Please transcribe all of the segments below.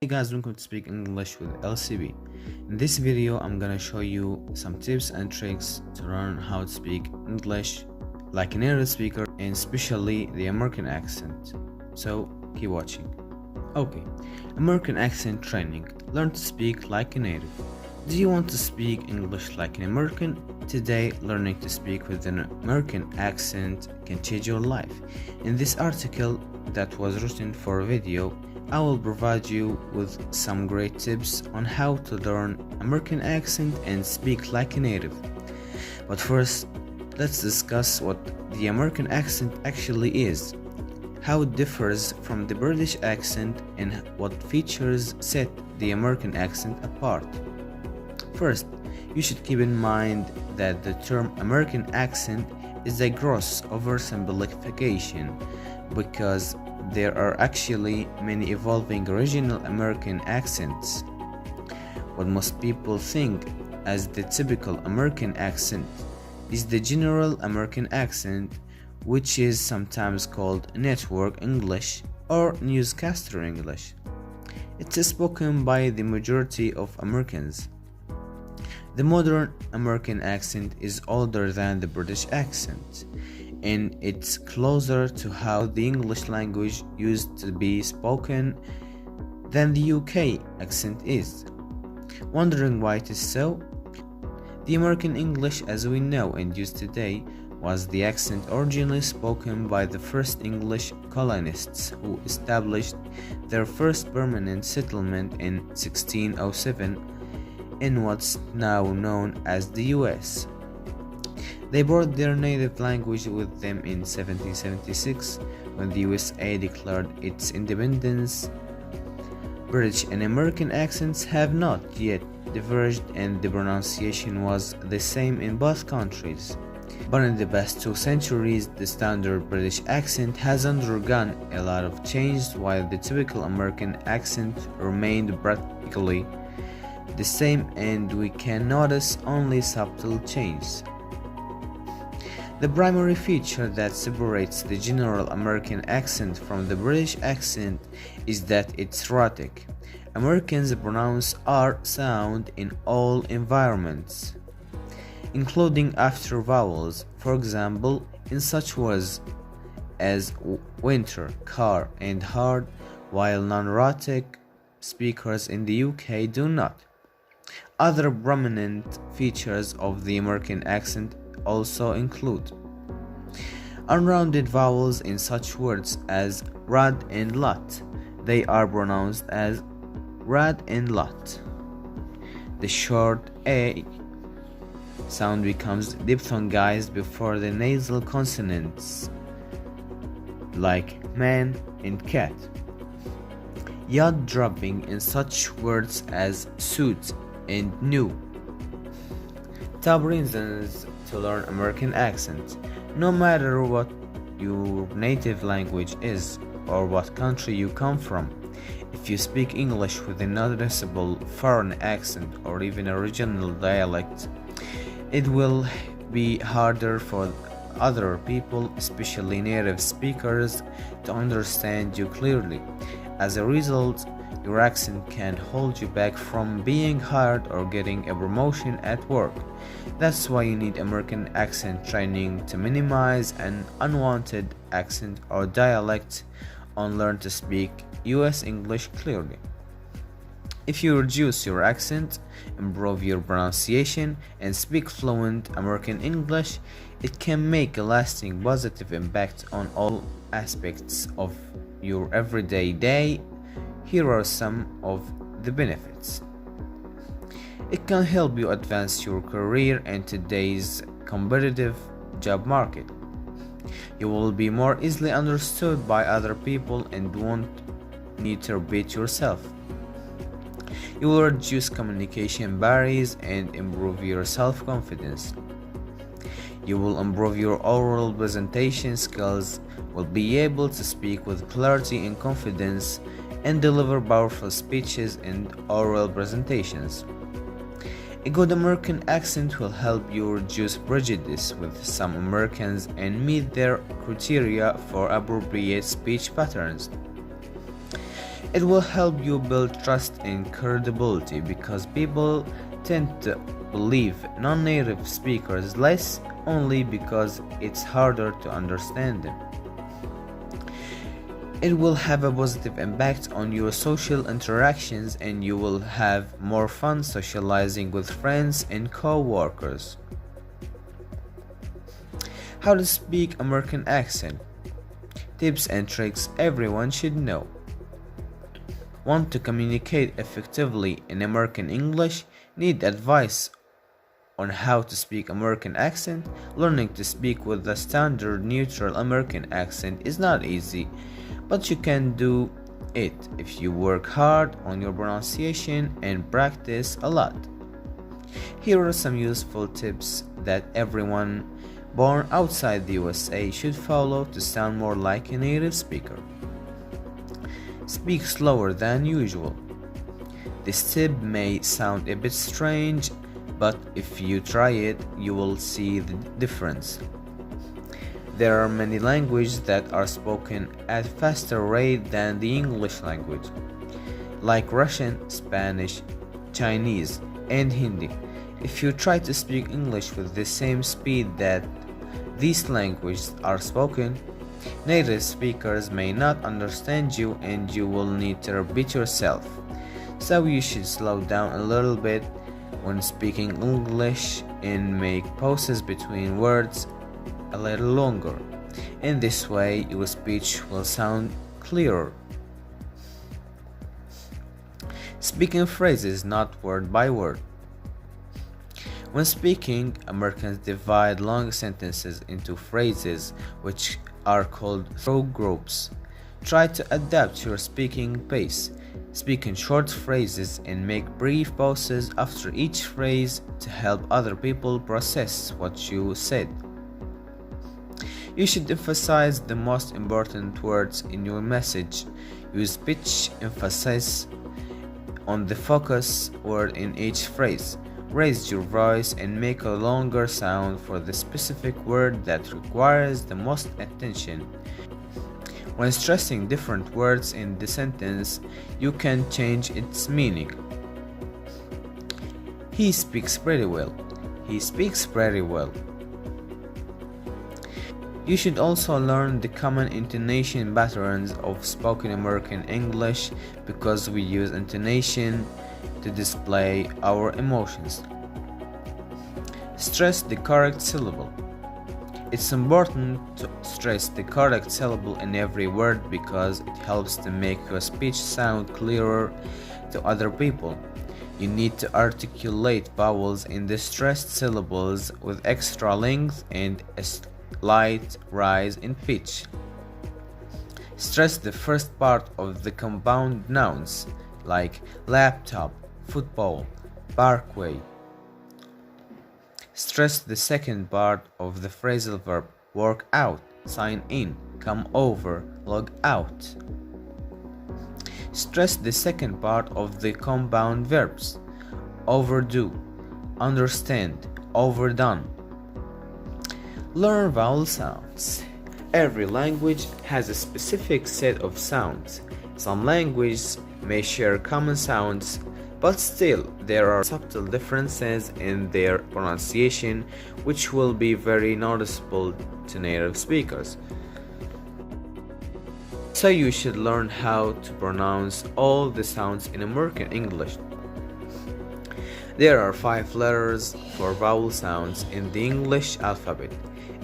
Hey guys, welcome to Speak English with LCB. In this video, I'm gonna show you some tips and tricks to learn how to speak English like a native speaker, and especially the American accent. So keep watching. Okay, American accent training. Learn to speak like a native. Do you want to speak English like an American? Today, learning to speak with an American accent can change your life. In this article that was written for a video, I will provide you with some great tips on how to learn American accent and speak like a native. But first, let's discuss what the American accent actually is, how it differs from the British accent, and what features set the American accent apart. First, you should keep in mind that the term American accent is a gross oversimplification because there are actually many evolving regional American accents. What most people think as the typical American accent is the general American accent, which is sometimes called network English or newscaster English. It is spoken by the majority of Americans. The modern American accent is older than the British accent, and it's closer to how the English language used to be spoken than the UK accent is. Wondering why it is so? The American English as we know and use today was the accent originally spoken by the first English colonists who established their first permanent settlement in 1607 in what's now known as the US. They brought their native language with them in 1776 when the USA declared its independence. British and American accents have not yet diverged, and the pronunciation was the same in both countries. But in the past 2 centuries, the standard British accent has undergone a lot of change, while the typical American accent remained practically the same, and we can notice only subtle changes. The primary feature that separates the general American accent from the British accent is that it's rhotic. Americans pronounce R sound in all environments, including after vowels, for example, in such words as winter, car, and hard, while non-rhotic speakers in the UK do not. Other prominent features of the American accent also include unrounded vowels in such words as rad and lot. They are pronounced as rad and lot. The short A sound becomes diphthongized before the nasal consonants like man and cat. Yacht dropping in such words as suit and new. Top reasons to learn American accent. No matter what your native language is or what country you come from, if you speak English with a noticeable foreign accent or even a regional dialect, it will be harder for other people, especially native speakers, to understand you clearly. As a result, your accent can hold you back from being hired or getting a promotion at work. That's why you need American accent training to minimize an unwanted accent or dialect and learn to speak US English clearly. If you reduce your accent, improve your pronunciation, and speak fluent American English, it can make a lasting positive impact on all aspects of your everyday day. Here are some of the benefits. It can help you advance your career in today's competitive job market. You will be more easily understood by other people and won't need to repeat yourself. You will reduce communication barriers and improve your self-confidence. You will improve your oral presentation skills, will be able to speak with clarity and confidence, and deliver powerful speeches and oral presentations. A good American accent will help you reduce prejudice with some Americans and meet their criteria for appropriate speech patterns. It will help you build trust and credibility because people tend to believe non-native speakers less only because it's harder to understand them. It will have a positive impact on your social interactions and you will have more fun socializing with friends and co-workers. How to speak American accent. Tips and tricks everyone should know. Want to communicate effectively in American English? Need advice on how to speak American accent? Learning to speak with the standard neutral American accent is not easy, but you can do it if you work hard on your pronunciation and practice a lot. Here are some useful tips that everyone born outside the USA should follow to sound more like a native speaker. Speak slower than usual. This tip may sound a bit strange, but if you try it, you will see the difference. There are many languages that are spoken at a faster rate than the English language, like Russian, Spanish, Chinese, and Hindi. If you try to speak English with the same speed that these languages are spoken, native speakers may not understand you and you will need to repeat yourself. So you should slow down a little bit when speaking English and make pauses between words a little longer. In this way, your speech will sound clearer. Speaking phrases, not word by word. When speaking, Americans divide long sentences into phrases, which are called through groups. Try to adapt your speaking pace. Speak in short phrases and make brief pauses after each phrase to help other people process what you said. You should emphasize the most important words in your message. Use pitch emphasis on the focus word in each phrase. Raise your voice and make a longer sound for the specific word that requires the most attention. When stressing different words in the sentence, you can change its meaning. He speaks pretty well. He speaks pretty well. You should also learn the common intonation patterns of spoken American English because we use intonation to display our emotions. Stress the correct syllable. It's important to stress the correct syllable in every word because it helps to make your speech sound clearer to other people. You need to articulate vowels in the stressed syllables with extra length and a slight rise in pitch. Stress the first part of the compound nouns like laptop, football, parkway. Stress the second part of the phrasal verb work out, sign in, come over, log out. Stress the second part of the compound verbs overdo, understand, overdone. Learn vowel sounds. Every language has a specific set of sounds. Some languages may share common sounds, but still there are subtle differences in their pronunciation which will be very noticeable to native speakers. So you should learn how to pronounce all the sounds in American English. There are 5 letters for vowel sounds in the English alphabet: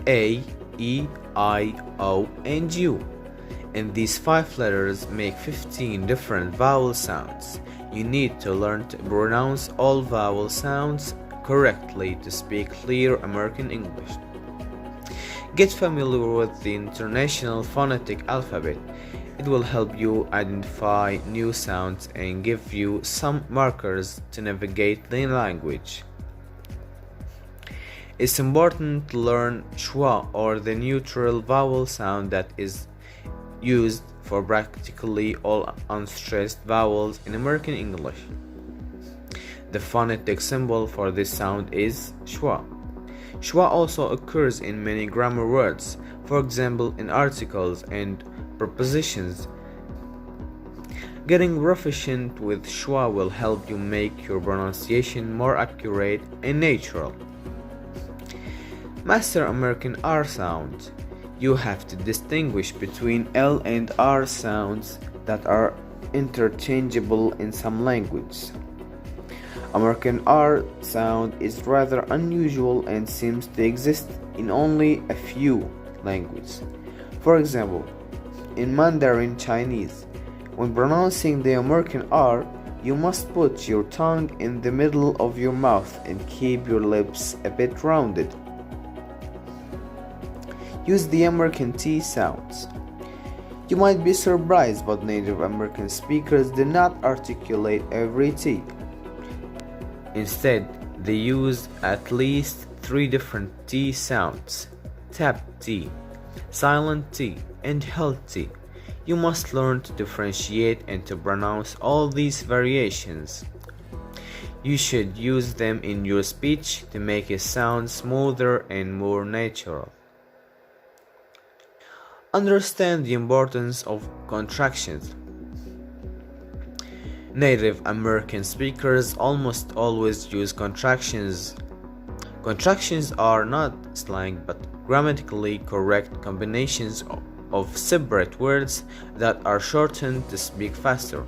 A, E, I, O, and U. And these 5 letters make 15 different vowel sounds. You need to learn to pronounce all vowel sounds correctly to speak clear American English. Get familiar with the International Phonetic Alphabet. It will help you identify new sounds and give you some markers to navigate the language. It's important to learn schwa, or the neutral vowel sound that is used for practically all unstressed vowels in American English. The phonetic symbol for this sound is schwa. Schwa also occurs in many grammar words, for example in articles and prepositions. Getting proficient with schwa will help you make your pronunciation more accurate and natural. Master American R sounds. You have to distinguish between L and R sounds that are interchangeable in some languages. American R sound is rather unusual and seems to exist in only a few languages. For example, in Mandarin Chinese, when pronouncing the American R, you must put your tongue in the middle of your mouth and keep your lips a bit rounded. Use the American T sounds. You might be surprised, but Native American speakers do not articulate every T. Instead, they use at least 3 different T sounds: tap T, silent T, and held T. You must learn to differentiate and to pronounce all these variations. You should use them in your speech to make it sound smoother and more natural. Understand the importance of contractions. Native American speakers almost always use contractions. Contractions are not slang but grammatically correct combinations of separate words that are shortened to speak faster.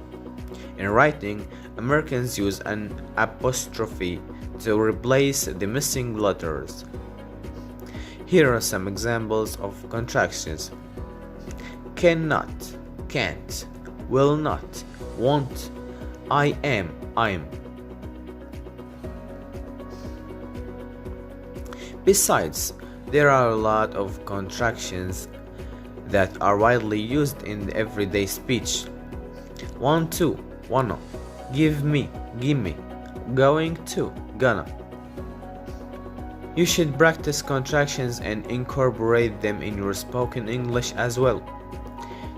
In writing, Americans use an apostrophe to replace the missing letters. Here are some examples of contractions: cannot, can't, will not, won't, I am, I'm. Besides, there are a lot of contractions that are widely used in everyday speech. Want to, wanna, give me, gimme, going to, gonna. You should practice contractions and incorporate them in your spoken English as well.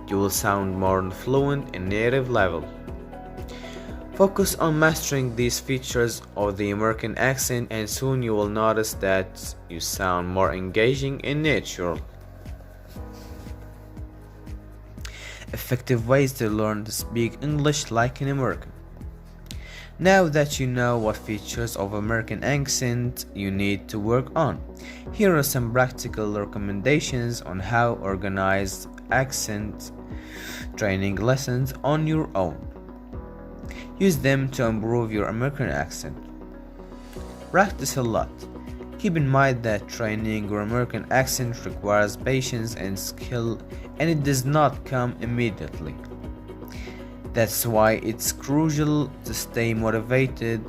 You will sound more fluent in native level. Focus on mastering these features of the American accent, and soon you will notice that you sound more engaging and natural. Effective ways to learn to speak English like an American. Now that you know what features of American accent you need to work on, here are some practical recommendations on how to organize accent training lessons on your own. Use them to improve your American accent. Practice a lot. Keep in mind that training your American accent requires patience and skill, and it does not come immediately. That's why it's crucial to stay motivated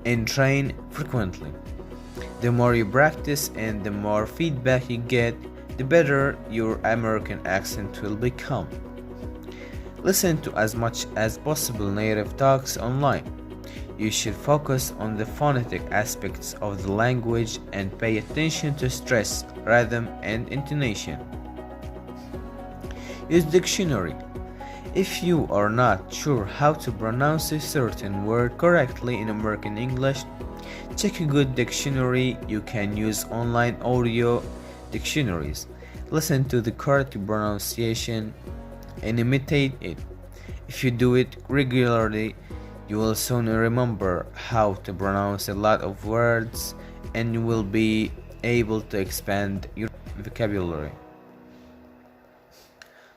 and train frequently. The more you practice and the more feedback you get, the better your American accent will become. Listen to as much as possible native talks online. You should focus on the phonetic aspects of the language and pay attention to stress, rhythm, and intonation. Use dictionary. If you are not sure how to pronounce a certain word correctly in American English, check a good dictionary. You can use online audio dictionaries. Listen to the correct pronunciation and imitate it. If you do it regularly, you will soon remember how to pronounce a lot of words, and you will be able to expand your vocabulary.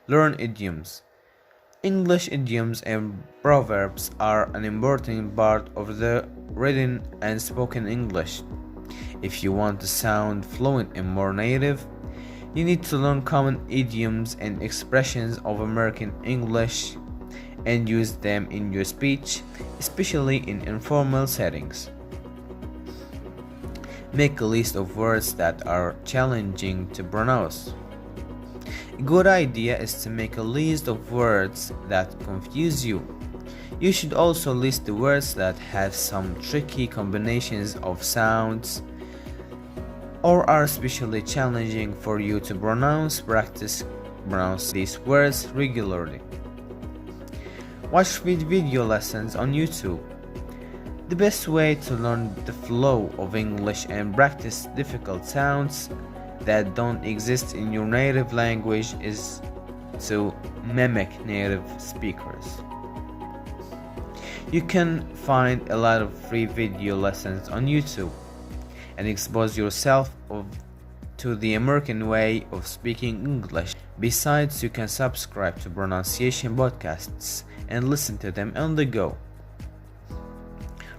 Learn idioms. English idioms and proverbs are an important part of the written and spoken English. If you want to sound fluent and more native, you need to learn common idioms and expressions of American English and use them in your speech, especially in informal settings. Make a list of words that are challenging to pronounce. A good idea is to make a list of words that confuse you. You should also list the words that have some tricky combinations of sounds or are especially challenging for you to pronounce. Practice pronounce these words regularly. Watch video lessons on YouTube. The best way to learn the flow of English and practice difficult sounds that don't exist in your native language is to mimic native speakers. You can find a lot of free video lessons on YouTube and expose yourself to the American way of speaking English. Besides, you can subscribe to pronunciation podcasts and listen to them on the go.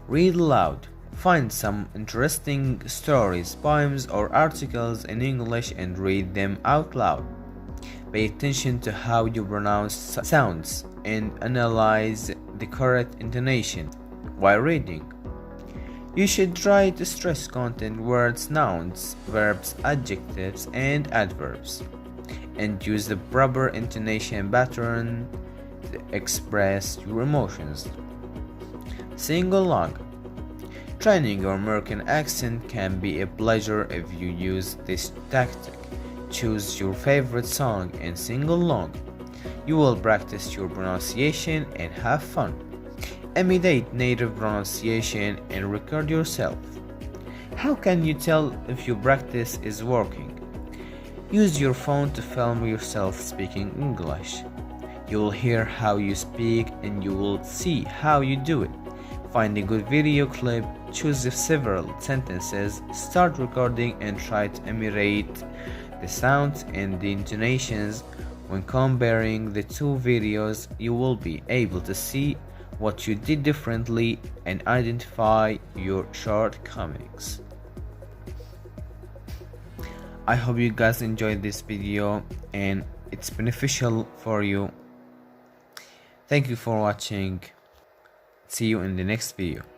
Read aloud. Find some interesting stories, poems, or articles in English and read them out loud. Pay attention to how you pronounce sounds and analyze the correct intonation while reading. You should try to stress content words, nouns, verbs, adjectives, and adverbs, and use the proper intonation pattern to express your emotions. Sing along. Training your American accent can be a pleasure if you use this tactic. Choose your favorite song and sing along. You will practice your pronunciation and have fun. Imitate native pronunciation and record yourself. How can you tell if your practice is working? Use your phone to film yourself speaking English. You will hear how you speak and you will see how you do it. Find a good video clip, choose several sentences, start recording and try to imitate the sounds and the intonations. When comparing the two videos, you will be able to see what you did differently and identify your shortcomings. I hope you guys enjoyed this video and it's beneficial for you. Thank you for watching. See you in the next video.